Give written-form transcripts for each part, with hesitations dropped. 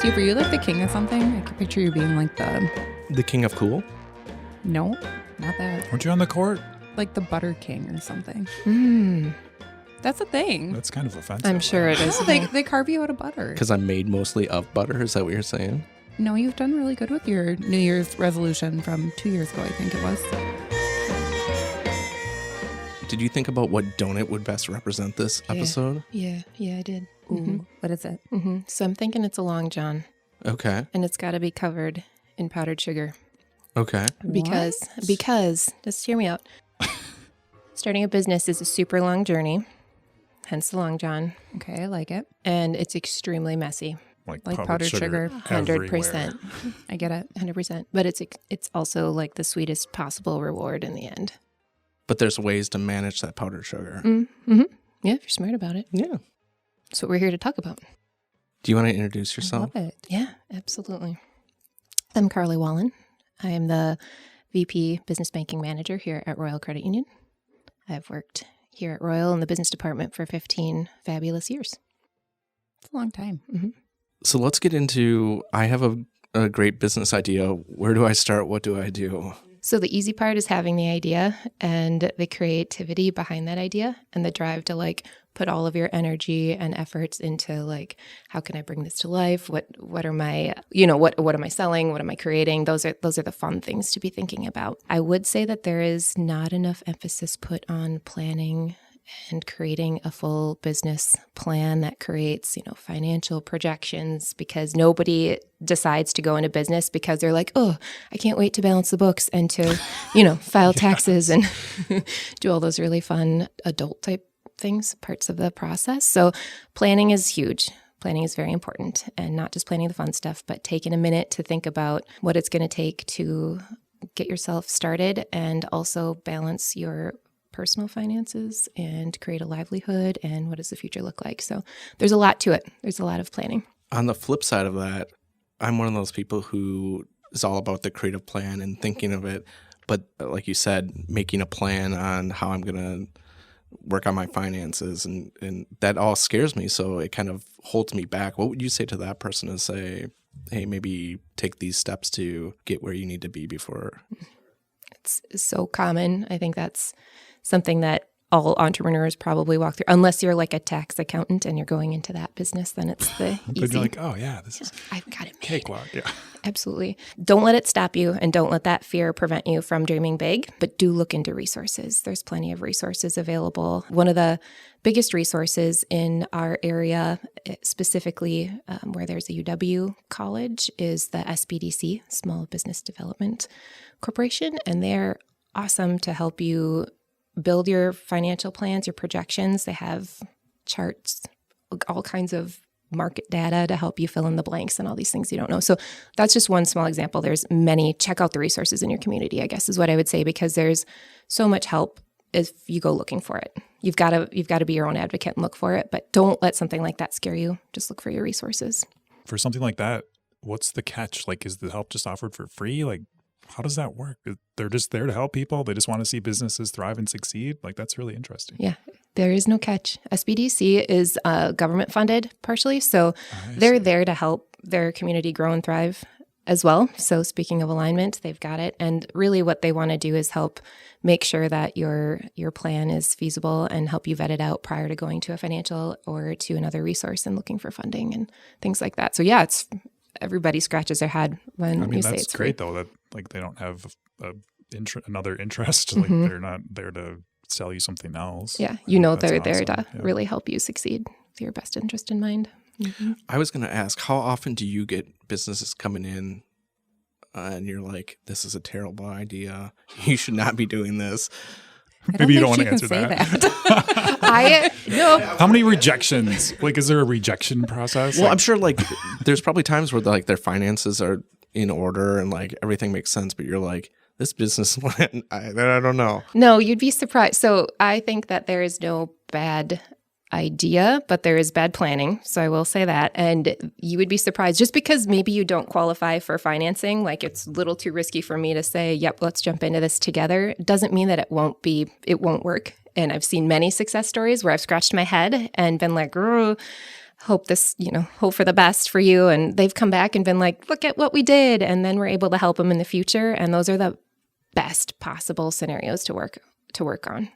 Steve, were you like the king of something? I could picture you being like The king of cool? No, not that. Weren't you on the court? Like the butter king or something. Mm. That's a thing. That's kind of offensive. I'm sure it is. No, they carve you out of butter. Because I'm made mostly of butter. Is that what you're saying? No, you've done really good with your New Year's resolution from 2 years ago, I think it was. Did you think about what donut would best represent this episode? Yeah, I did. Ooh, what is it? Mm-hmm. So I'm thinking it's a Long John, Okay. and it's got to be covered in powdered sugar. Okay. Because, just hear me out. Starting a business is a super long journey, hence the Long John, Okay, I like it. and it's extremely messy. Like powdered sugar. 100%. I get it. 100%. But it's also like the sweetest possible reward in the end. But there's ways to manage that powdered sugar. Mm-hmm. Yeah, if you're smart about it. Yeah. That's what we're here to talk about. Do you want to introduce I yourself? love it. Yeah, absolutely. I'm Karlee Wallin. I am the VP Business Banking Manager here at Royal Credit Union. I've worked here at Royal in the business department for 15 fabulous years. It's a long time. Mm-hmm. So let's get into, I have a great business idea. Where do I start? What do I do? So the easy part is having the idea and the creativity behind that idea and the drive to like put all of your energy and efforts into like, how can I bring this to life? What are my, what am I selling? What am I creating? Those are the fun things to be thinking about. I would say that there is not enough emphasis put on planning and creating a full business plan that creates, financial projections, because nobody decides to go into business because they're like, oh, I can't wait to balance the books and to, file taxes and do all those really fun adult type things, parts of the process. So planning is huge. Planning is very important, and not just planning the fun stuff, but taking a minute to think about what it's going to take to get yourself started and also balance your personal finances and create a livelihood, and what does the future look like? So there's a lot to it. There's a lot of planning. On the flip side of that, I'm one of those people who is all about the creative plan and thinking of it. But like you said, making a plan on how I'm going to work on my finances, and that all scares me. So it kind of holds me back. What would you say to that person to say, hey, maybe take these steps to get where you need to be before? It's so common. I think that's something that all entrepreneurs probably walk through, unless you're like a tax accountant and you're going into that business, then it's the easy. But you're like, oh yeah, this is I've got it made. cakewalk. Yeah. Absolutely. Don't let it stop you, and don't let that fear prevent you from dreaming big, but do look into resources. There's plenty of resources available. One of the biggest resources in our area, specifically where there's a UW college, is the SBDC, Small Business Development Corporation, and they're awesome to help you build your financial plans, your projections. They have charts, all kinds of market data to help you fill in the blanks and all these things you don't know. So that's just one small example. There's many. Check out the resources in your community, I guess, is what I would say, because there's so much help if you go looking for it. You've got to be your own advocate and look for it, but don't let something like that scare you. Just look for your resources. For something like that, what's the catch? Like, is the help just offered for free? Like, how does that work? They're just there to help people. They just want to see businesses thrive and succeed. Like, that's really interesting. Yeah, there is no catch. SBDC is government funded partially. So they're there to help their community grow and thrive as well. So speaking of alignment, they've got it. And really what they want to do is help make sure that your plan is feasible and help you vet it out prior to going to a financial or to another resource and looking for funding and things like that. So yeah, everybody scratches their head when you say it's free. Great though, that like they don't have another interest. Like they're not there to sell you something else. Yeah, they're there to really help you succeed with your best interest in mind. Mm-hmm. I was going to ask, how often do you get businesses coming in and you're like, this is a terrible idea. You should not be doing this. Maybe you don't want to answer that. No. How many rejections? Like, is there a rejection process? Well, I'm sure like there's probably times where like their finances are in order and like everything makes sense, but you're like, this business plan, I don't know. No, you'd be surprised. So I think that there is no bad idea, but there is bad planning. So I will say that. And you would be surprised just because maybe you don't qualify for financing, like it's a little too risky for me to say, yep, let's jump into this together. It doesn't mean that it won't work. And I've seen many success stories where I've scratched my head and been like, hope for the best for you. And they've come back and been like, look at what we did. And then we're able to help them in the future. And those are the best possible scenarios to work on.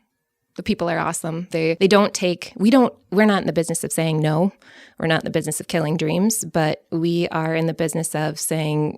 The people are awesome. We're not in the business of saying no. We're not in the business of killing dreams, but we are in the business of saying,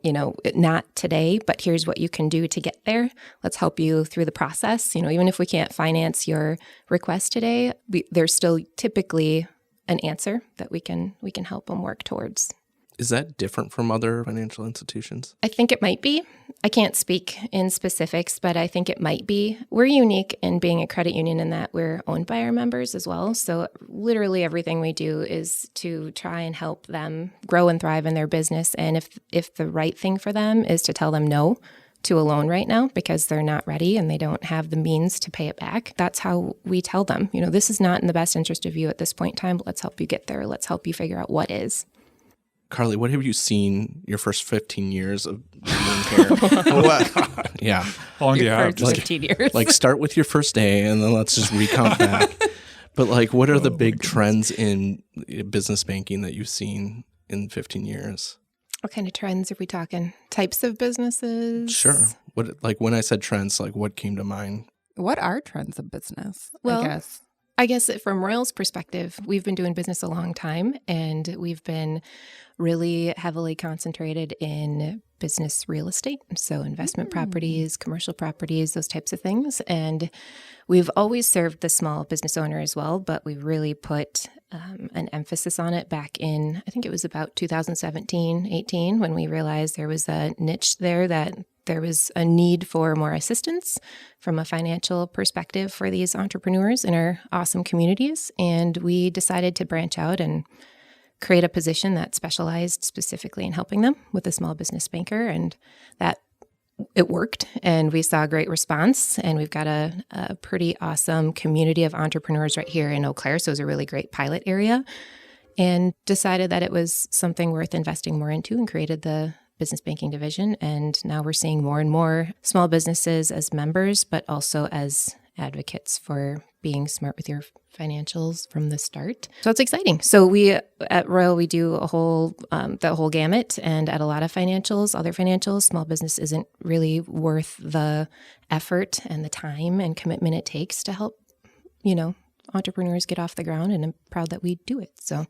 not today, but here's what you can do to get there. Let's help you through the process. Even if we can't finance your request today, there's still typically an answer that we can help them work towards. Is that different from other financial institutions? I think it might be. I can't speak in specifics, but I think it might be. We're unique in being a credit union in that we're owned by our members as well. So literally everything we do is to try and help them grow and thrive in their business. And if the right thing for them is to tell them no to a loan right now because they're not ready and they don't have the means to pay it back, that's how we tell them, this is not in the best interest of you at this point in time, but let's help you get there. Let's help you figure out what is. Karlee, what have you seen your first 15 years of being here? Yeah. How long do you have? First 15 years. Like start with your first day and then let's just recount back. But what are the big trends in business banking that you've seen in 15 years? What kind of trends are we talking? Types of businesses? Sure. When I said trends, what came to mind? What are trends of business? Well, I guess from Royal's perspective, we've been doing business a long time, and we've been really heavily concentrated in business real estate. So investment properties, commercial properties, those types of things. And we've always served the small business owner as well, but we really put an emphasis on it back in, I think it was about 2017, 18, when we realized there was a niche there that there was a need for more assistance from a financial perspective for these entrepreneurs in our awesome communities. And we decided to branch out and create a position that specialized specifically in helping them with a small business banker. And that it worked, and we saw a great response. And we've got a pretty awesome community of entrepreneurs right here in Eau Claire. So it was a really great pilot area, and decided that it was something worth investing more into and created the business banking division. And now we're seeing more and more small businesses as members, but also as advocates for being smart with your financials from the start. So it's exciting. So we at Royal, we do the whole gamut, and at a lot of other financials, small business isn't really worth the effort and the time and commitment it takes to help, entrepreneurs get off the ground, and I'm proud that we do it. So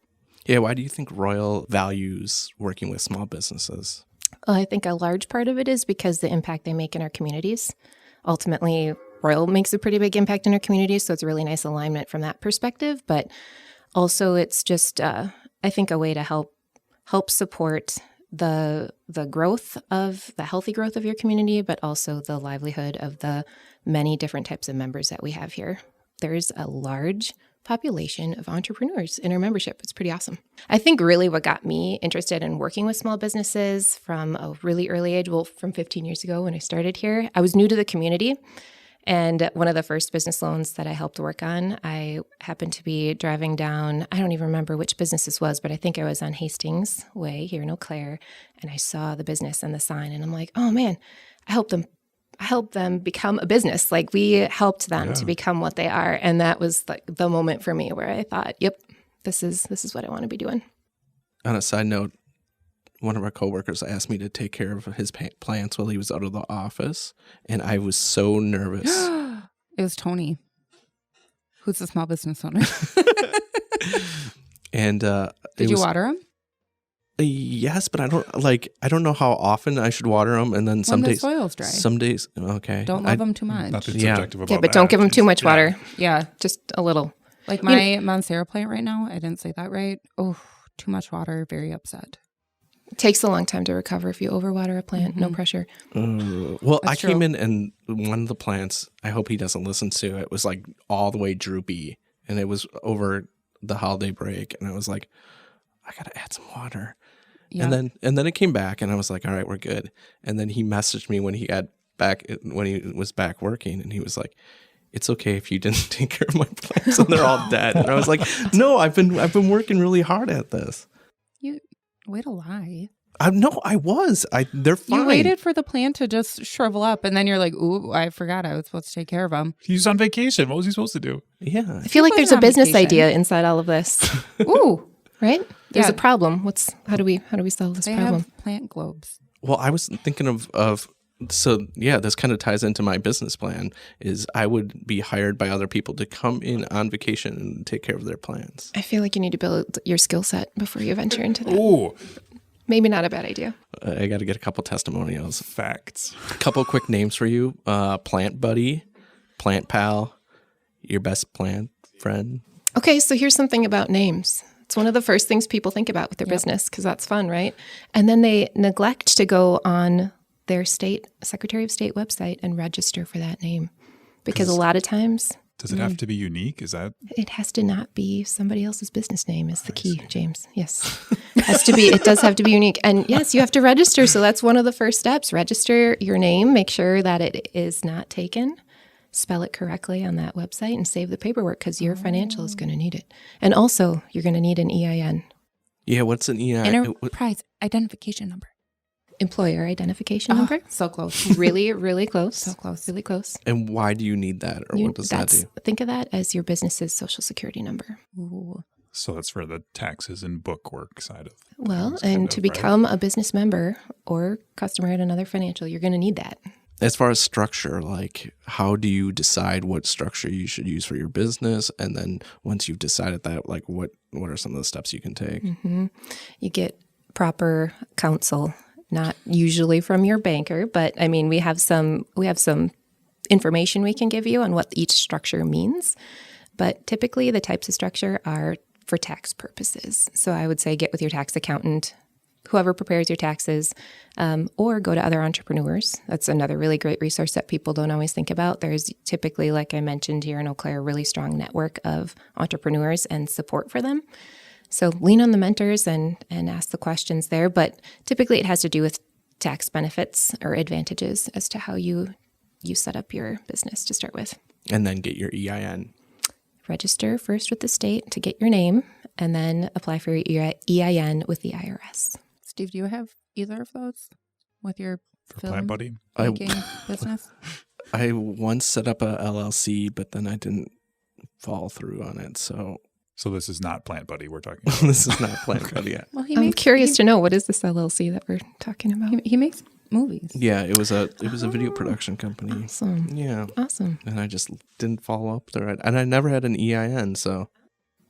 yeah, why do you think Royal values working with small businesses? Well, I think a large part of it is because the impact they make in our communities. Ultimately, Royal makes a pretty big impact in our communities, so it's a really nice alignment from that perspective. But also, it's just, I think, a way to help support the growth of the healthy growth of your community, but also the livelihood of the many different types of members that we have here. There's a large population of entrepreneurs in our membership. It's pretty awesome. I think really what got me interested in working with small businesses from a really early age, from 15 years ago when I started here, I was new to the community. And one of the first business loans that I helped work on, I happened to be driving down, I don't even remember which business this was, but I think I was on Hastings Way here in Eau Claire, and I saw the business and the sign, and I'm like, oh man, I helped them become a business. We helped them to become what they are. And that was the moment for me where I thought, yep, this is what I want to be doing. On a side note, one of our coworkers asked me to take care of his plants while he was out of the office, and I was so nervous. It was Tony, who's a small business owner. And did you water them? Yes, but I don't know how often I should water them. And then some when days, the soil's dry. Some days, okay. Don't love them too much. Nothing subjective about that. Yeah, but don't give them too much water. Yeah, just a little. Like my Monstera plant right now, I didn't say that right. Oh, too much water, very upset. It takes a long time to recover if you overwater a plant. No pressure. Well, I came in and one of the plants, I hope he doesn't listen to it, was all the way droopy. And it was over the holiday break. And I was like, I got to add some water. Yeah. And then it came back and I was like, all right, we're good. And then he messaged me when he was back working, and he was like, it's okay if you didn't take care of my plants and they're all dead. And I was like, no, I've been working really hard at this. You way to lie. No, I was. They're fine. You waited for the plant to just shrivel up, and then you're like, ooh, I forgot I was supposed to take care of them. He was on vacation. What was he supposed to do? Yeah. I feel like there's a business idea inside all of this. Ooh. right? There's Yeah. a problem. How do we solve this They problem? have plant globes. Well, I was thinking of so yeah, this kind of ties into my business plan is I would be hired by other people to come in on vacation and take care of their plants. I feel like you need to build your skill set before you venture into that. Ooh, Maybe not a bad idea. I got to get a couple testimonials. facts. A couple quick names for you. Plant buddy, plant pal, your best plant friend. Okay, so here's something about names. It's one of the first things people think about with their business because that's fun, right? And then they neglect to go on their Secretary of State website and register for that name. Because a lot of times Does it have to be unique? Is that it has to not be somebody else's business name is the key, James. Yes. It does have to be unique. And yes, you have to register. So that's one of the first steps. Register your name, make sure that it is not taken. Spell it correctly on that website and save the paperwork because your financial is going to need it. And also, you're going to need an EIN. Yeah, what's an EIN? Enterprise identification number. Employer identification number. So close. Really, really close. So close. Really close. And why do you need that, or what does that do? Think of that as your business's social security number. Ooh. so? That's for the taxes and bookwork side of. Well, things, and kind to of, right? become a business member or customer at another financial, you're going to need that. As far as structure, like how do you decide what structure you should use for your business? And then once you've decided that, like what are some of the steps you can take? Mm-hmm. You get proper counsel, not usually from your banker, but I mean, we have some information we can give you on what each structure means. But typically the types of structure are for tax purposes. So I would say get with your tax accountant, whoever prepares your taxes, or go to other entrepreneurs. That's another really great resource that people don't always think about. There's typically, like I mentioned here in Eau Claire, a really strong network of entrepreneurs and support for them. So lean on the mentors and ask the questions there. But typically it has to do with tax benefits or advantages as to how you set up your business to start with. And then get your EIN. Register first with the state to get your name, and then apply for your EIN with the IRS. Steve, do you have either of those with your For Plant Buddy? making business? I once set up a LLC, but then I didn't follow through on it. So So this is not Plant Buddy we're talking about. this is not Plant Buddy yet. Well, I'm curious to know, what is this LLC that we're talking about? He makes movies. Yeah, it was a video production company. Awesome. Yeah. Awesome. And I just didn't follow up there. And I never had an EIN, so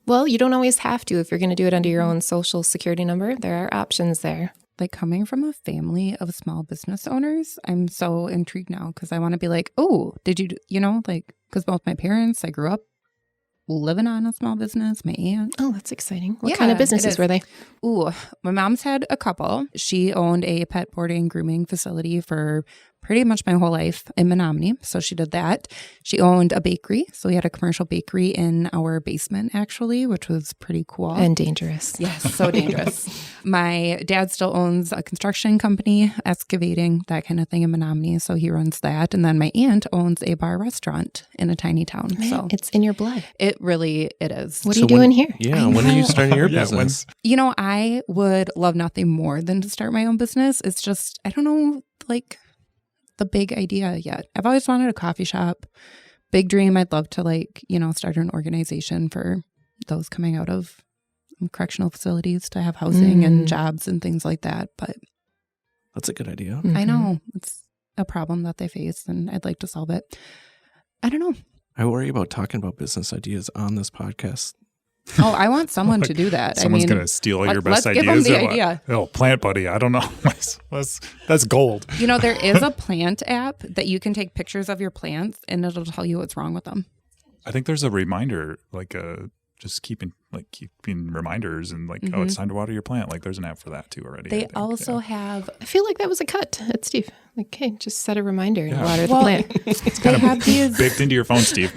Well, you don't always have to if you're going to do it under your own social security number. There are options there. Like coming from a family of small business owners, I'm so intrigued now because I want to be like, oh, did you, like, because both my parents, I grew up living on a small business, my aunt. Oh, that's exciting. What Yeah, kind of it businesses is. were they? Ooh, my mom's had a couple. She owned a pet boarding grooming facility for pretty much my whole life in Menominee. So she did that. She owned a bakery. So we had a commercial bakery in our basement, actually, which was pretty cool. And dangerous. Yes, so dangerous. My dad still owns a construction company, excavating, that kind of thing in Menominee. So he runs that. And then my aunt owns a bar restaurant in a tiny town. Man, So it's in your blood. it is. What are So you doing when- here? Yeah, I when are you know. starting your Yeah, business? I would love nothing more than to start my own business. It's just, I don't know, like the big idea yet. I've always wanted a coffee shop. Big dream. I'd love to start an organization for those coming out of correctional facilities to have housing and jobs and things like that. But That's a good idea. I know it's a problem that they face and I'd like to solve it. I don't know. I worry about talking about business ideas on this podcast. Oh, I want someone to do that. Someone's going to steal your best let's give ideas. them the or what? idea. Oh, Plant Buddy. I don't know. That's gold. There is a plant app that you can take pictures of your plants and it'll tell you what's wrong with them. I think there's a reminder, just keeping reminders and oh, it's time to water your plant. Like there's an app for that too already. I They think. also have I feel like that was a cut at Steve. Like, hey, just set a reminder and Yeah. water the Well, plant. they have these, baked into your phone, Steve.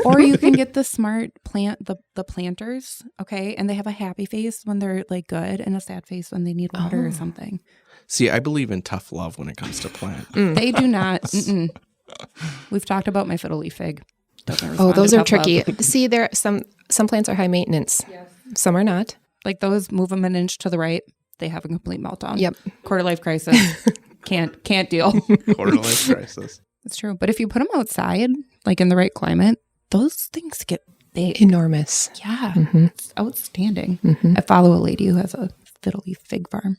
or you can get the smart plant, the planters, okay, and they have a happy face when they're good and a sad face when they need water or something. See, I believe in tough love when it comes to plant. They do not. We've talked about my fiddle leaf fig. Doesn't Oh, respond those to are tough love. tricky. See, there some plants are high maintenance. Yes. Some are not. Like those, move them an inch to the right, they have a complete meltdown. Yep. Quarter life crisis. Can't deal. Quarter life crisis. It's true. But if you put them outside, in the right climate, those things get big. Enormous. Yeah, Mm-hmm. it's outstanding. Mm-hmm. I follow a lady who has a fiddle leaf fig farm.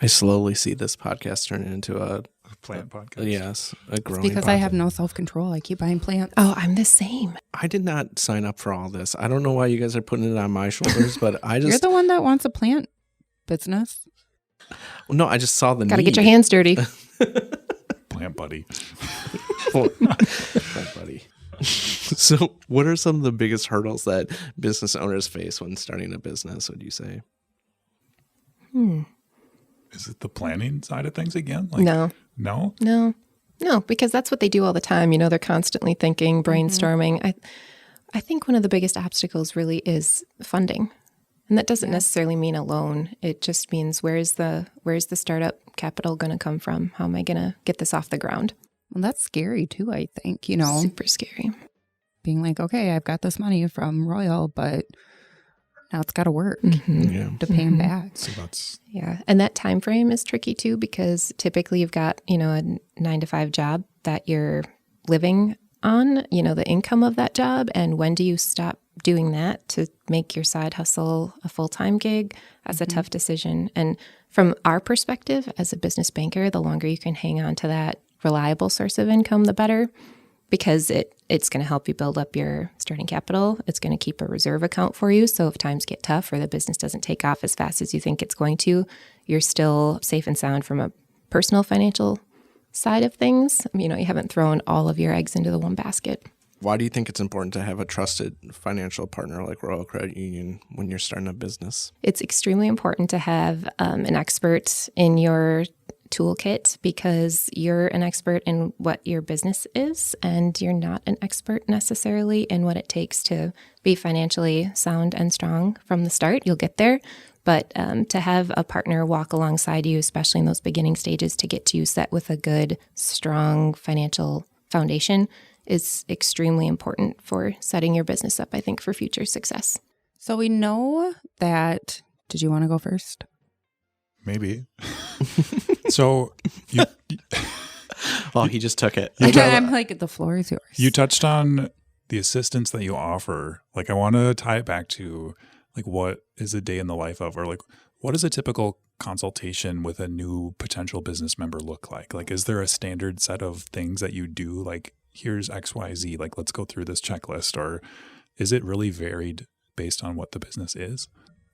I slowly see this podcast turn into a Plant podcast. yes, a growing Because I have podcast. no self-control. I keep buying plants. Oh, I'm the same. I did not sign up for all this. I don't know why you guys are putting it on my shoulders, but I You're just the one that wants a plant business. no, I just saw the Got to need. get your hands dirty. Plant buddy. Right, buddy. So, what are some of the biggest hurdles that business owners face when starting a business, would you say? Is it the planning side of things again? No. No? No, because that's what they do all the time. You know, they're constantly thinking, brainstorming. I think one of the biggest obstacles really is funding. And that doesn't necessarily mean a loan. It just means where's the startup capital going to come from? How am I going to get this off the ground? Well, that's scary too, I think, you know, Super scary. being like, okay, I've got this money from Royal, but now it's got to work Yeah. to pay him back. So that's Yeah. And that time frame is tricky too, because typically you've got, you know, a 9-to-5 job that you're living on, you know, the income of that job. And when do you stop doing that to make your side hustle a full-time gig? That's a tough decision. And from our perspective as a business banker, the longer you can hang on to that reliable source of income, the better, because it's going to help you build up your starting capital. It's going to keep a reserve account for you. So if times get tough or the business doesn't take off as fast as you think it's going to, you're still safe and sound from a personal financial side of things. You know, you haven't thrown all of your eggs into the one basket. Why do you think it's important to have a trusted financial partner like Royal Credit Union when you're starting a business? It's extremely important to have an expert in your toolkit, because you're an expert in what your business is, and you're not an expert necessarily in what it takes to be financially sound and strong from the start. You'll get there, but to have a partner walk alongside you, especially in those beginning stages, to get you set with a good, strong financial foundation is extremely important for setting your business up, I think, for future success. So we know that, did you want to go first? maybe. So you Well, he just took it. I'm like, the floor is yours. You touched on the assistance that you offer. Like, I want to tie it back to, like, what is a day in the life of, or like, what does a typical consultation with a new potential business member look like? Like, is there a standard set of things that you do? Like, here's XYZ, like, let's go through this checklist, or is it really varied based on what the business is?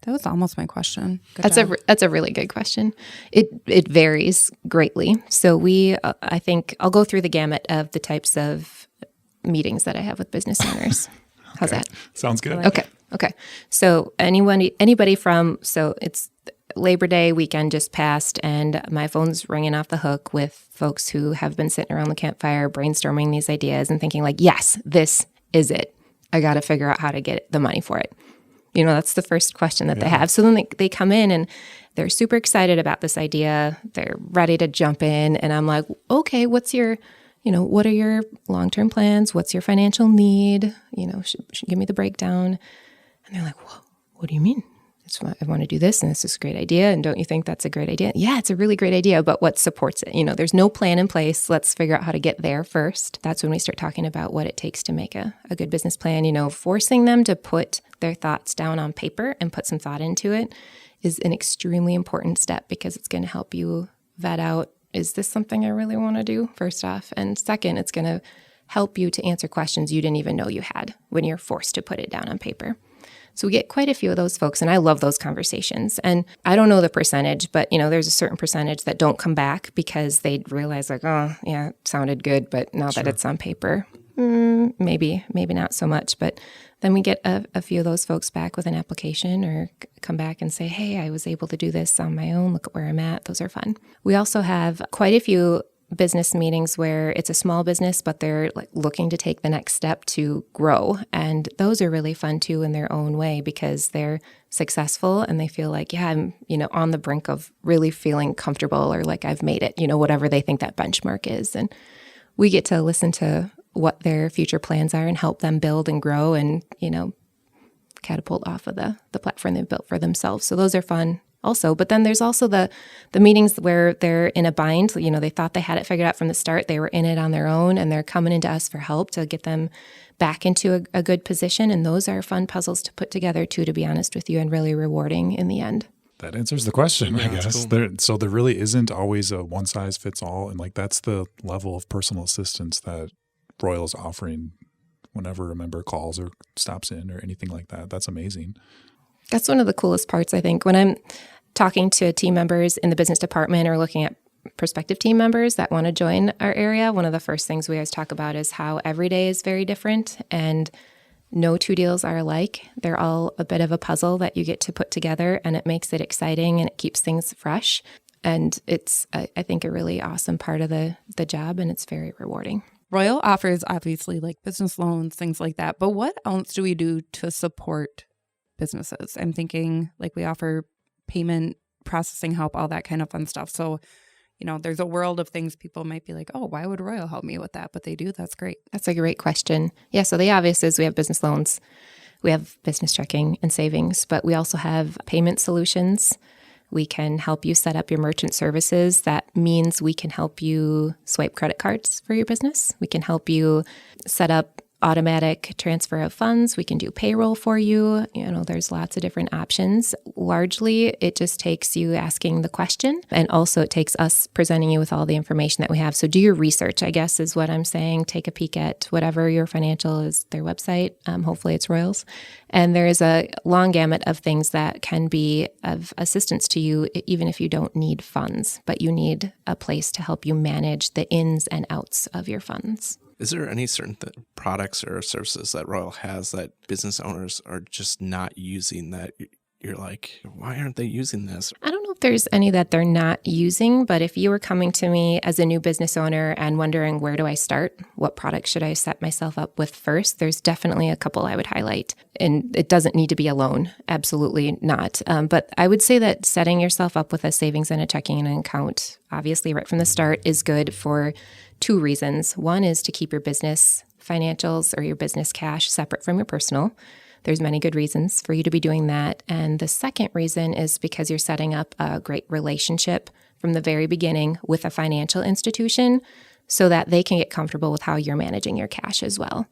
That was almost my question. Good That's job. that's a really good question. It varies greatly. So we, I think I'll go through the gamut of the types of meetings that I have with business owners. How's that? Sounds good. Okay. So anybody from, so it's Labor Day weekend just passed, and my phone's ringing off the hook with folks who have been sitting around the campfire brainstorming these ideas and thinking like, yes, this is it. I got to figure out how to get the money for it. You know, that's the first question that they have. So then they come in and they're super excited about this idea. They're ready to jump in. And I'm like, okay, what are your long-term plans? What's your financial need? You know, give me the breakdown. And they're like, whoa, what do you mean? I want to do this, and this is a great idea. And don't you think that's a great idea? Yeah, it's a really great idea, but what supports it? You know, there's no plan in place. Let's figure out how to get there first. That's when we start talking about what it takes to make a good business plan. You know, forcing them to put their thoughts down on paper and put some thought into it is an extremely important step, because it's going to help you vet out, is this something I really want to do, first off? And second, it's going to help you to answer questions you didn't even know you had when you're forced to put it down on paper. So we get quite a few of those folks, and I love those conversations. And I don't know the percentage, but, you know, there's a certain percentage that don't come back because they realize like, oh, yeah, it sounded good, but now that it's on paper, maybe not so much. But then we get a few of those folks back with an application, or come back and say, hey, I was able to do this on my own. Look at where I'm at. Those are fun. We also have quite a few business meetings where it's a small business, but they're like looking to take the next step to grow. And those are really fun too in their own way, because they're successful and they feel like, yeah, I'm, you know, on the brink of really feeling comfortable, or like I've made it, you know, whatever they think that benchmark is. And we get to listen to what their future plans are and help them build and grow and, you know, catapult off of the platform they've built for themselves. So those are fun. also. But then there's also the meetings where they're in a bind. You know, they thought they had it figured out from the start. They were in it on their own, and they're coming into us for help to get them back into a good position. And those are fun puzzles to put together too, to be honest with you, and really rewarding in the end. That answers the question, Yeah, I guess. cool. So there really isn't always a one size fits all. And like that's the level of personal assistance that Royal is offering whenever a member calls or stops in or anything like that. That's amazing. That's one of the coolest parts, I think. When I'm talking to team members in the business department or looking at prospective team members that want to join our area, one of the first things we always talk about is how every day is very different and no two deals are alike. They're all a bit of a puzzle that you get to put together, and it makes it exciting and it keeps things fresh. And it's, I think, a really awesome part of the job, and it's very rewarding. Royal offers obviously like business loans, things like that. But what else do we do to support businesses? I'm thinking like we offer payment processing help, all that kind of fun stuff. So, you know, there's a world of things people might be like, oh, why would Royal help me with that? But they do. That's great. That's a great question. Yeah, so the obvious is we have business loans, we have business checking and savings, but we also have payment solutions. We can help you set up your merchant services. That means we can help you swipe credit cards for your business. We can help you set up automatic transfer of funds. We can do payroll for you. You know, there's lots of different options. Largely, it just takes you asking the question, and also it takes us presenting you with all the information that we have. So do your research, I guess, is what I'm saying. Take a peek at whatever your financial is, their website. Hopefully it's Royals. And there is a long gamut of things that can be of assistance to you, even if you don't need funds, but you need a place to help you manage the ins and outs of your funds. Is there any certain products or services that Royal has that business owners are just not using that you're like, why aren't they using this? I don't know if there's any that they're not using, but if you were coming to me as a new business owner and wondering, where do I start? What product should I set myself up with first? There's definitely a couple I would highlight. And it doesn't need to be a loan. Absolutely not. But I would say that setting yourself up with a savings and a checking account, obviously right from the start, is good for two reasons. One is to keep your business financials or your business cash separate from your personal. There's many good reasons for you to be doing that. And the second reason is because you're setting up a great relationship from the very beginning with a financial institution so that they can get comfortable with how you're managing your cash as well.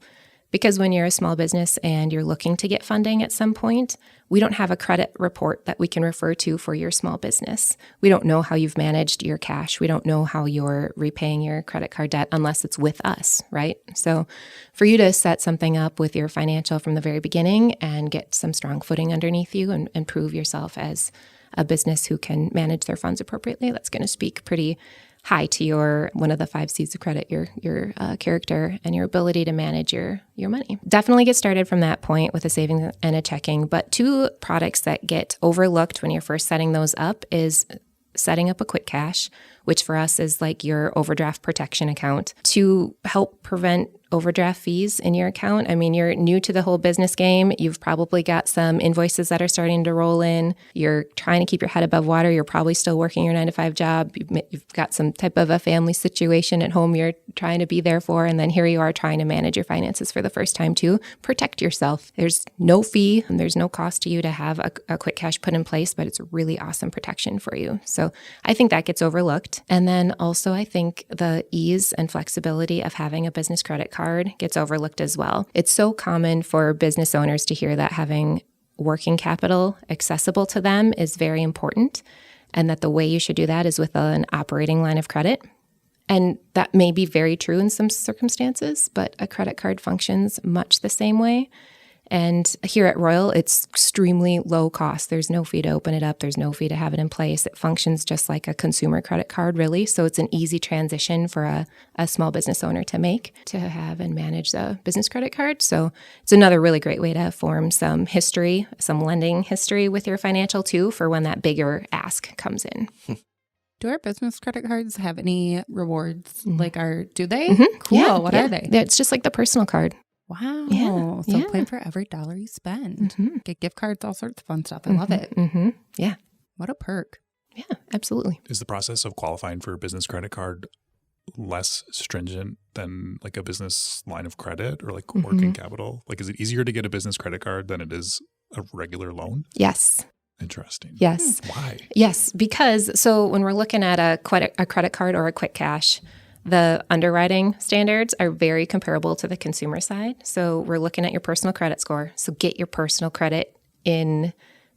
Because when you're a small business and you're looking to get funding at some point, we don't have a credit report that we can refer to for your small business. We don't know how you've managed your cash. We don't know how you're repaying your credit card debt unless it's with us, right? So for you to set something up with your financial from the very beginning and get some strong footing underneath you and prove yourself as a business who can manage their funds appropriately, that's going to speak pretty high to your one of the 5 C's of credit, your character and your ability to manage your money. Definitely get started from that point with a savings and a checking. But two products that get overlooked when you're first setting those up is setting up a quick cash, which for us is like your overdraft protection account to help prevent overdraft fees in your account. I mean, you're new to the whole business game. You've probably got some invoices that are starting to roll in. You're trying to keep your head above water. You're probably still working your 9-to-5 job. You've got some type of a family situation at home you're trying to be there for. And then here you are trying to manage your finances for the first time too. Protect yourself. There's no fee and there's no cost to you to have a quick cash put in place, but it's really awesome protection for you. So I think that gets overlooked. And then also I think the ease and flexibility of having a business credit card gets overlooked as well. It's so common for business owners to hear that having working capital accessible to them is very important, and that the way you should do that is with an operating line of credit. And that may be very true in some circumstances, but a credit card functions much the same way. And here at Royal, it's extremely low cost. There's no fee to open it up. There's no fee to have it in place. It functions just like a consumer credit card, really. So it's an easy transition for a small business owner to make, to have and manage a business credit card. So it's another really great way to form some history, some lending history with your financial too, for when that bigger ask comes in. Do our business credit cards have any rewards? Do they? Mm-hmm. Cool. Yeah, What are they? It's just like the personal card. Wow. Yeah, So yeah. plan for every dollar you spend. Mm-hmm. Get gift cards, all sorts of fun stuff. I love it. Mm-hmm. Yeah. What a perk. Yeah, absolutely. Is the process of qualifying for a business credit card less stringent than like a business line of credit or like working capital? Like, is it easier to get a business credit card than it is a regular loan? Yes. Interesting. Yes. Why? Yes, because so when we're looking at a credit card or a quick cash, the underwriting standards are very comparable to the consumer side. So we're looking at your personal credit score. So get your personal credit in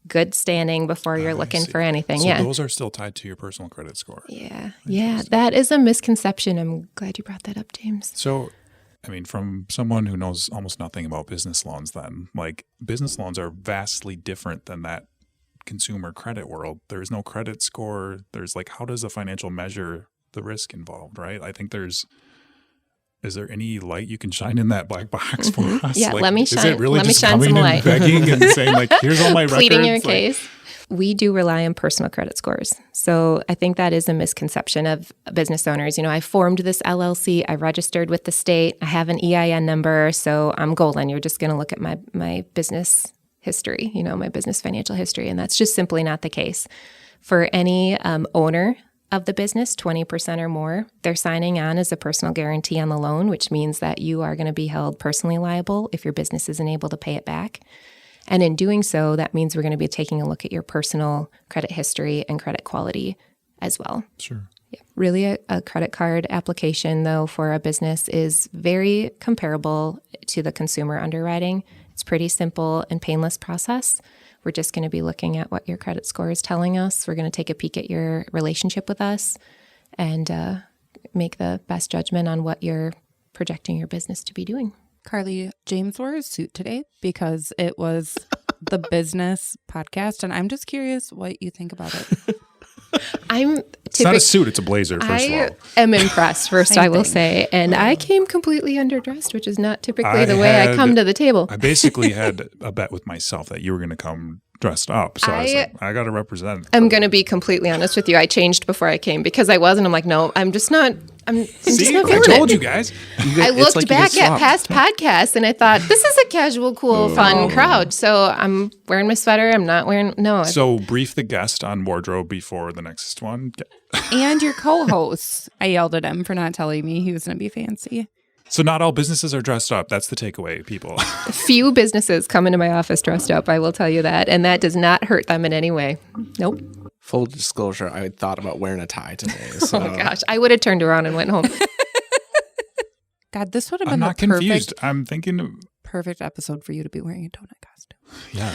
good standing before you're looking for anything. So those are still tied to your personal credit score. Yeah. Yeah. That is a misconception. I'm glad you brought that up, James. So, I mean, from someone who knows almost nothing about business loans, then like business loans are vastly different than that consumer credit world. There's no credit score. There's like, how does a financial measure the risk involved, right? I think is there any light you can shine in that black box for us? Yeah, like, let me is shine. it really Let me just shine coming some and light. begging and saying like, here's all my records? Pleading your like, case. We do rely on personal credit scores. So I think that is a misconception of business owners. You know, I formed this LLC. I registered with the state. I have an EIN number. So I'm golden. You're just going to look at my business history, you know, my business financial history. And that's just simply not the case. For any owner of the business, 20% or more, they're signing on as a personal guarantee on the loan, which means that you are going to be held personally liable if your business isn't able to pay it back. And in doing so, that means we're going to be taking a look at your personal credit history and credit quality as well. Sure. Yeah. Really, a credit card application, though, for a business is very comparable to the consumer underwriting. It's pretty simple and painless process. We're just going to be looking at what your credit score is telling us. We're going to take a peek at your relationship with us and make the best judgment on what you're projecting your business to be doing. Karlee, James wore his suit today because it was the business podcast, and I'm just curious what you think about it. It's not a suit, it's a blazer, first of all. I am impressed, first, I will say. And I came completely underdressed, which is not typically the way I come to the table. I basically had a bet with myself that you were going to come dressed up. So I was like, I got to represent. I'm going to be completely honest with you. I changed before I came because I wasn't. I'm like, no, I'm just not. I'm just not feeling I told it. you guys. I looked back at past podcasts and I thought, this is a casual, cool, fun crowd. So I'm wearing my sweater. I'm not wearing, no. So brief the guest on wardrobe before the next one. And your co-host. I yelled at him for not telling me he was going to be fancy. So not all businesses are dressed up. That's the takeaway, people. Few businesses come into my office dressed up, I will tell you that. And that does not hurt them in any way. Nope. Full disclosure, I thought about wearing a tie today. So. Oh, gosh. I would have turned around and went home. God, this would have I'm been not the confused. I'm thinking. perfect episode for you to be wearing a donut costume. Yeah,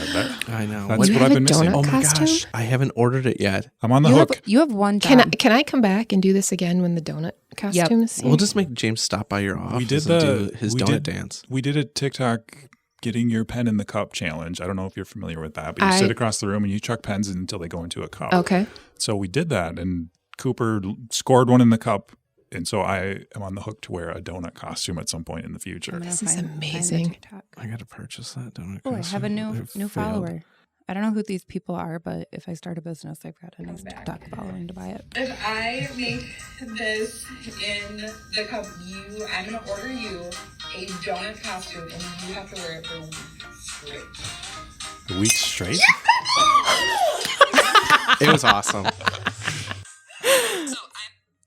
I know. That's You what have I've been a missing. donut Oh my costume? gosh, I haven't ordered it yet. I'm on the hook. You have one job. Can I come back and do this again when the donut costumes? We'll just make James stop by your office and do his donut dance. We did a TikTok getting your pen in the cup challenge. I don't know if you're familiar with that, but you sit across the room and you chuck pens until they go into a cup. Okay. So we did that, and Cooper scored one in the cup. And so I am on the hook to wear a donut costume at some point in the future. This is amazing. I got to purchase that donut Oh, I costume. have a new Failed. follower. I don't know who these people are, but if I start a business, I've got a nice TikTok following to buy it. If I make this in the cup, I'm gonna order you a donut costume, and you have to wear it for a week straight. A week straight? It was awesome.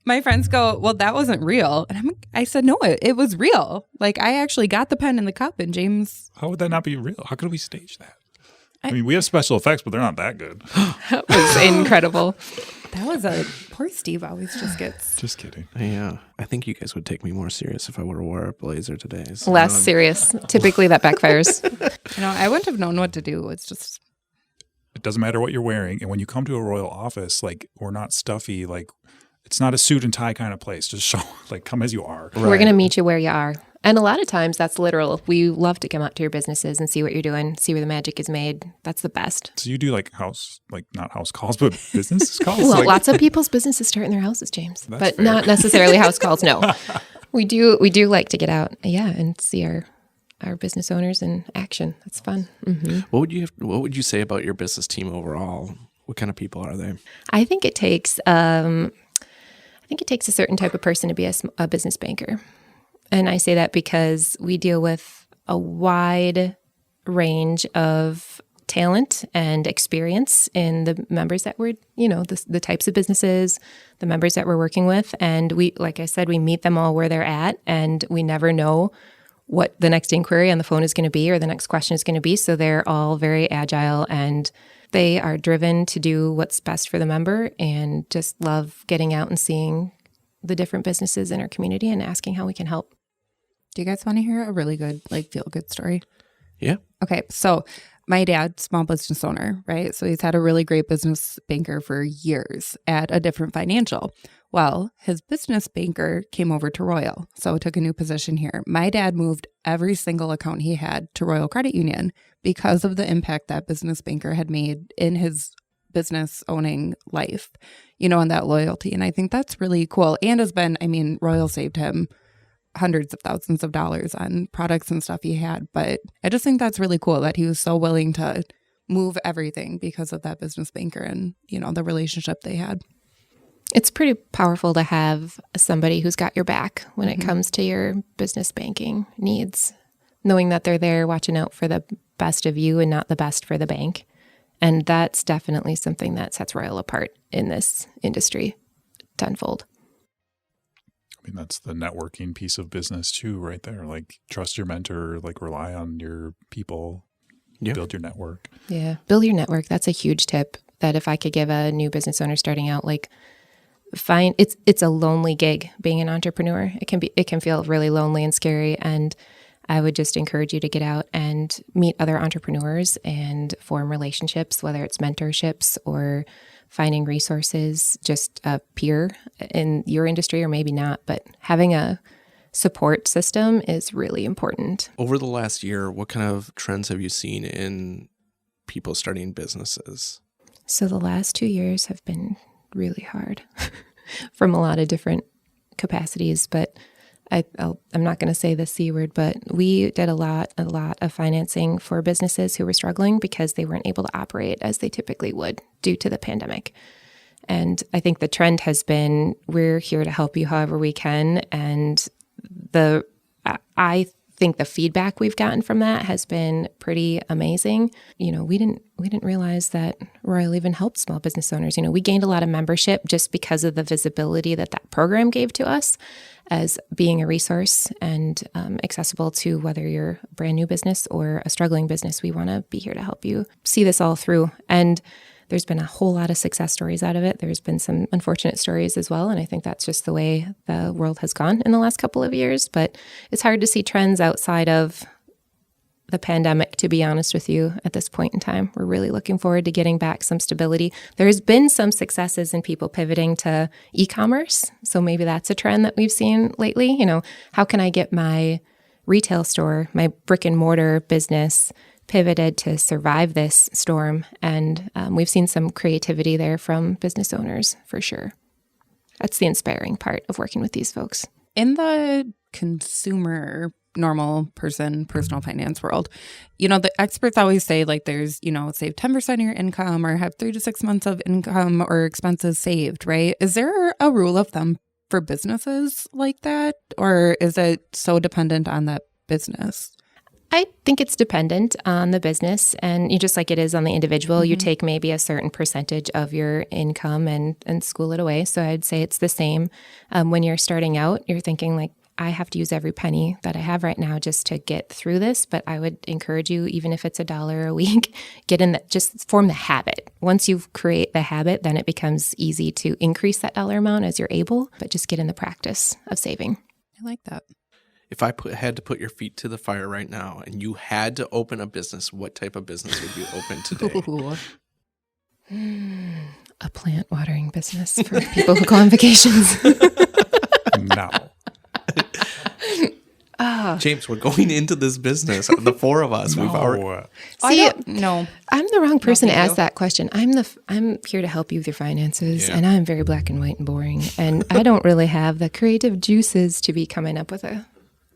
My friends go, well, that wasn't real. And I said, no, it was real. Like, I actually got the pen in the cup, and James. How would that not be real? How could we stage that? I mean, we have special effects, but they're not that good. That was incredible. That was poor Steve always just gets. Just kidding. Yeah, I think you guys would take me more serious if I would have wore a blazer today. So Less serious. Typically that backfires. I wouldn't have known what to do. It's just. It doesn't matter what you're wearing. And when you come to a royal office, like, we're not stuffy. Like, it's not a suit and tie kind of place. Just show, like, come as you are. We're going to meet you where you are. And a lot of times that's literal. We love to come out to your businesses and see what you're doing, see where the magic is made. That's the best. So you do not house calls, but business calls? Well, like, lots of people's businesses start in their houses, James, That's but fair. not necessarily house calls. No, we do like to get out, and see our business owners in action. That's fun. Mm-hmm. What would you say about your business team overall? What kind of people are they? I think it takes a certain type of person to be a business banker. And I say that because we deal with a wide range of talent and experience in the members that we're, the types of businesses, the members that we're working with. And we, like I said, we meet them all where they're at, and we never know what the next inquiry on the phone is going to be or the next question is going to be. So they're all very agile and they are driven to do what's best for the member and just love getting out and seeing the different businesses in our community and asking how we can help. Do you guys want to hear a really good, like, feel-good story? Yeah. Okay, so my dad, small business owner, right? So he's had a really great business banker for years at a different financial. Well, his business banker came over to Royal, so took a new position here. My dad moved every single account he had to Royal Credit Union because of the impact that business banker had made in his business owning life, and that loyalty. And I think that's really cool. And has been, Royal saved him hundreds of thousands of dollars on products and stuff he had. But I just think that's really cool that he was so willing to move everything because of that business banker and, the relationship they had. It's pretty powerful to have somebody who's got your back when it comes to your business banking needs, knowing that they're there watching out for the best of you and not the best for the bank. And that's definitely something that sets Royal apart in this industry tenfold. That's the networking piece of business too, right there. Like, trust your mentor, like, rely on your people, build your network. Yeah, build your network. That's a huge tip that if I could give a new business owner starting out, like, it's a lonely gig being an entrepreneur. It can feel really lonely and scary. And I would just encourage you to get out and meet other entrepreneurs and form relationships, whether it's mentorships or finding resources, just a peer in your industry or maybe not, but having a support system is really important. Over the last year, what kind of trends have you seen in people starting businesses? So the last 2 years have been really hard from a lot of different capacities, but I'm not going to say the C word, but we did a lot of financing for businesses who were struggling because they weren't able to operate as they typically would due to the pandemic. And I think the trend has been, we're here to help you however we can. And I think the feedback we've gotten from that has been pretty amazing. We didn't realize that Royal even helped small business owners. We gained a lot of membership just because of the visibility that program gave to us as being a resource and accessible to whether you're a brand new business or a struggling business. We want to be here to help you see this all through. And there's been a whole lot of success stories out of it. There's been some unfortunate stories as well. And I think that's just the way the world has gone in the last couple of years. But it's hard to see trends outside of the pandemic, to be honest with you, at this point in time. We're really looking forward to getting back some stability. There's been some successes in people pivoting to e-commerce. So maybe that's a trend that we've seen lately. How can I get my retail store, my brick and mortar business pivoted to survive this storm? And we've seen some creativity there from business owners for sure. That's the inspiring part of working with these folks. In the consumer, normal person, personal finance world, the experts always say, like, there's, save 10% of your income or have 3 to 6 months of income or expenses saved, right? Is there a rule of thumb for businesses like that? Or is it so dependent on that business? I think it's dependent on the business, and just like it is on the individual, you take maybe a certain percentage of your income and school it away. So I'd say it's the same. When you're starting out, you're thinking like, I have to use every penny that I have right now just to get through this. But I would encourage you, even if it's $1 a week, get in that, just form the habit. Once you create the habit, then it becomes easy to increase that dollar amount as you're able, but just get in the practice of saving. I like that. If I had to put your feet to the fire right now and you had to open a business, what type of business would you open today? A plant watering business for people who go on vacations. No. James, we're going into this business. The four of us. No. We've already. See, no. I'm the wrong person to Nothing ask that question. I'm here to help you with your finances, Yeah. and I'm very black and white and boring, and I don't really have the creative juices to be coming up with a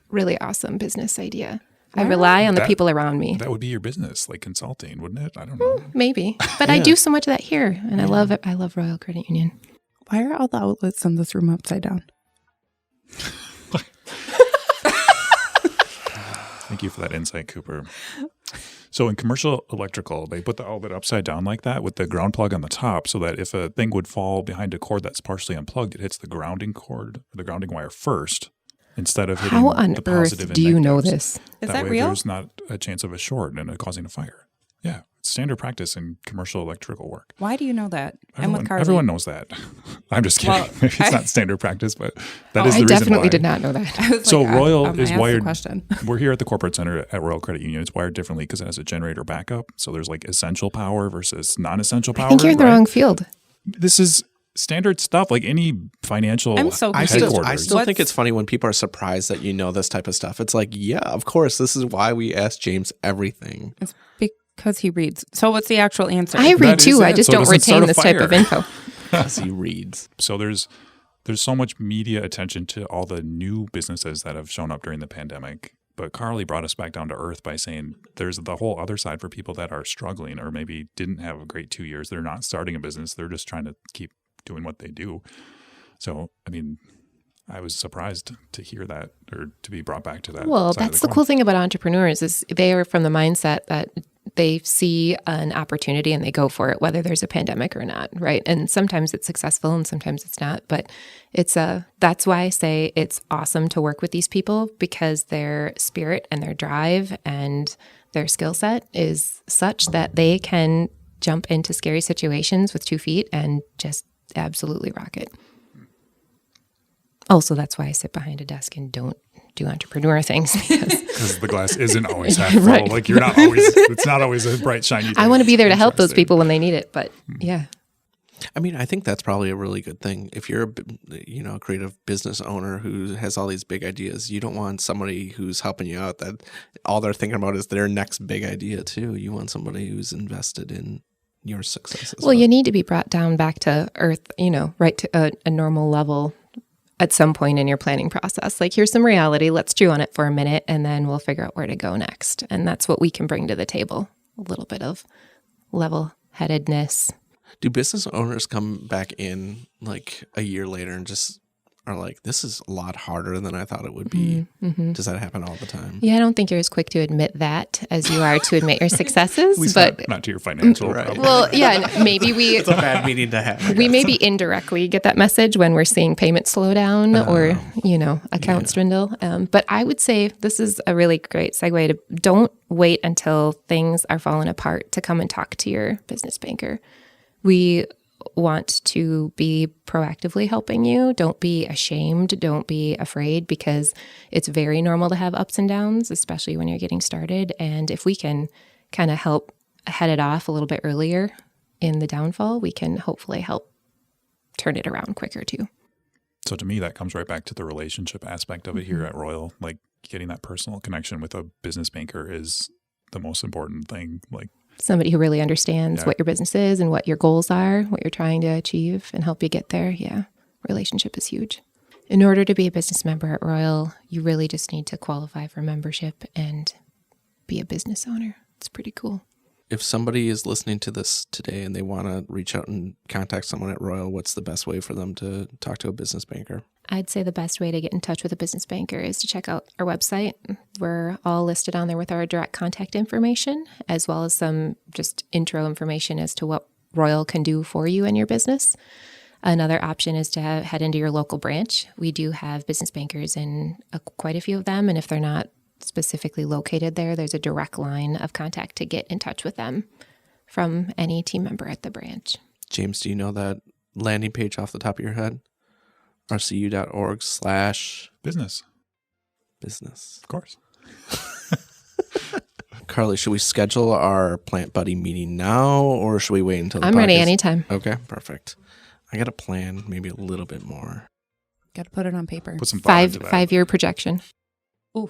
really awesome business idea. I rely on the people around me. That would be your business, like consulting, wouldn't it? I don't know. Maybe, but I do so much of that here, and I love it. I love Royal Credit Union. Why are all the outlets in this room upside down? Thank you for that insight, Cooper. So in commercial electrical, they put the outlet upside down like that with the ground plug on the top so that if a thing would fall behind a cord that's partially unplugged, it hits the grounding cord, or the grounding wire first. instead of hitting How on the positive earth and do you know negatives. this? Is That that way real? there's not a chance of a short and it causing a fire. Yeah, it's standard practice in commercial electrical work. Why do you know that? I'm with Karlee. Everyone knows that. I'm just kidding. Well, Maybe it's not standard practice, but that is I the reason definitely why. did not know that. I was So like, Royal I'm is gonna ask the wired. question. We're here at the corporate center at Royal Credit Union. It's wired differently because it has a generator backup. So there's like essential power versus non-essential power. I think you're in the right? wrong field. This is standard stuff, like any financial I'm so I confused. still, headquarters. think it's funny when people are surprised that you know this type of stuff. It's like, yeah, of course. This is why we ask James everything. It's because he reads. So what's the actual answer? I read That is too. I it. just So it don't doesn't start retain a this type of fire. info. As he reads. So there's so much media attention to all the new businesses that have shown up during the pandemic. But Karlee brought us back down to earth by saying there's the whole other side for people that are struggling or maybe didn't have a great 2 years. They're not starting a business. They're just trying to keep doing what they do. So, I mean, I was surprised to hear that or to be brought back to that. Well, side of that's the coin. cool thing about entrepreneurs is they are from the mindset that they see an opportunity and they go for it, whether there's a pandemic or not, right? And sometimes it's successful and sometimes it's not. But that's why I say it's awesome to work with these people because their spirit and their drive and their skill set is such that they can jump into scary situations with 2 feet and just absolutely rock it. Also, that's why I sit behind a desk and don't do entrepreneur things Because the glass isn't always half full. Right. Like you're not always, it's not always a bright, shiny thing. I want to be there to help those Interesting. people when they need it. But yeah. I mean, I think that's probably a really good thing. If you're a creative business owner who has all these big ideas, you don't want somebody who's helping you out that all they're thinking about is their next big idea too. You want somebody who's invested in your success as Well, you need to be brought down back to earth, right to a normal level at some point in your planning process. Like, here's some reality. Let's chew on it for a minute, and then we'll figure out where to go next. And that's what we can bring to the table. A little bit of level-headedness. Do business owners come back in like a year later and just are like, this is a lot harder than I thought it would be? Mm-hmm. Does that happen all the time? Yeah, I don't think you're as quick to admit that as you are to admit your successes. At least but not to your financial Right. problem. well, yeah, maybe we It's a bad meeting to have. we maybe indirectly get that message when we're seeing payments slow down or, accounts dwindle. But I would say this is a really great segue to don't wait until things are falling apart to come and talk to your business banker. We want to be proactively helping you. Don't be ashamed. Don't be afraid because it's very normal to have ups and downs, especially when you're getting started. And if we can kind of help head it off a little bit earlier in the downfall, we can hopefully help turn it around quicker too. So to me, that comes right back to the relationship aspect of it here at Royal. Like getting that personal connection with a business banker is the most important thing. Like Somebody who really understands Yeah. what your business is and what your goals are, what you're trying to achieve and help you get there. Yeah, relationship is huge. In order to be a business member at Royal, you really just need to qualify for membership and be a business owner. It's pretty cool. If somebody is listening to this today and they want to reach out and contact someone at Royal, what's the best way for them to talk to a business banker? I'd say the best way to get in touch with a business banker is to check out our website. We're all listed on there with our direct contact information, as well as some just intro information as to what Royal can do for you and your business. Another option is to head into your local branch. We do have business bankers in quite a few of them, and if they're not specifically located there, there's a direct line of contact to get in touch with them from any team member at the branch. James, do you know that landing page off the top of your head? rcu.org/business. business, of course. Karlee, should we schedule our Plant Buddy meeting now or should we wait until the I'm ready podcast? anytime. Okay, perfect. I got a plan, maybe a little bit more. Got to put it on paper. Put some thought into that. 5-year projection. Ooh,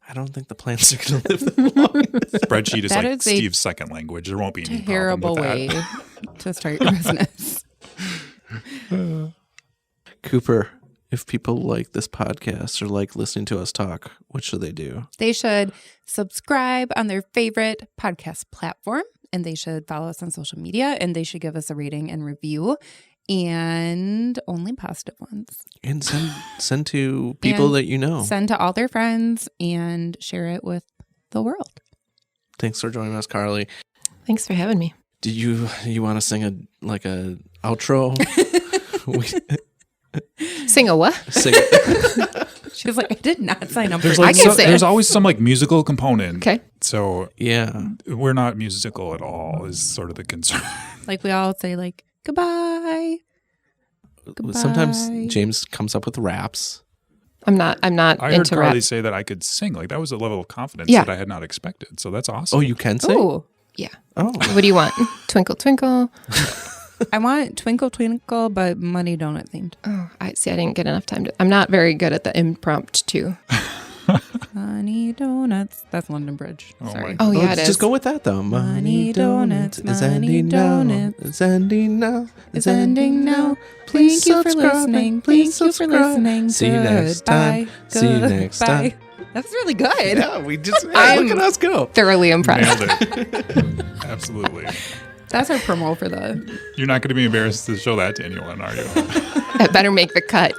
I don't think the plans are going to live that long. Spreadsheet is That like is a Steve's second language. There won't be any terrible problem with way that. to start your business. Cooper, if people like this podcast or like listening to us talk, what should they do? They should subscribe on their favorite podcast platform, and they should follow us on social media, and they should give us a rating and review, and only positive ones. And send to people And that you know. Send to all their friends and share it with the world. Thanks for joining us, Karlee. Thanks for having me. Did you want to sing a outro? Sing a what? Sing She was like, I did not sign up There's for like I can say it. there's always some like musical component. Okay. So Yeah. we're not musical at all is sort of the concern. Like we all say like, goodbye. Goodbye. Sometimes James comes up with raps. I'm not I heard into rap. Karlee say that I could sing. Like that was a level of confidence Yeah. that I had not expected. So that's awesome. Oh, you can sing? Oh, yeah. Oh. What do you want? Twinkle, twinkle. I want Twinkle Twinkle, but money donut themed. Oh, I didn't get enough time to. I'm not very good at the impromptu. Money donuts. That's London Bridge. Oh Sorry. my Oh, yeah, it is. Just go with that though. Money donuts, It's money ending now. donuts. It's ending now. It's ending now. Please Thank you for subscribe. listening. Please Thank you for subscribe. listening. See you next time. Goodbye. See you next Goodbye. time. That's really good. Yeah, we just look I'm- at us go. Thoroughly impressed. Nailed it. Absolutely. That's our promo for the. You're not going to be embarrassed to show that to anyone, are you? I better make the cut.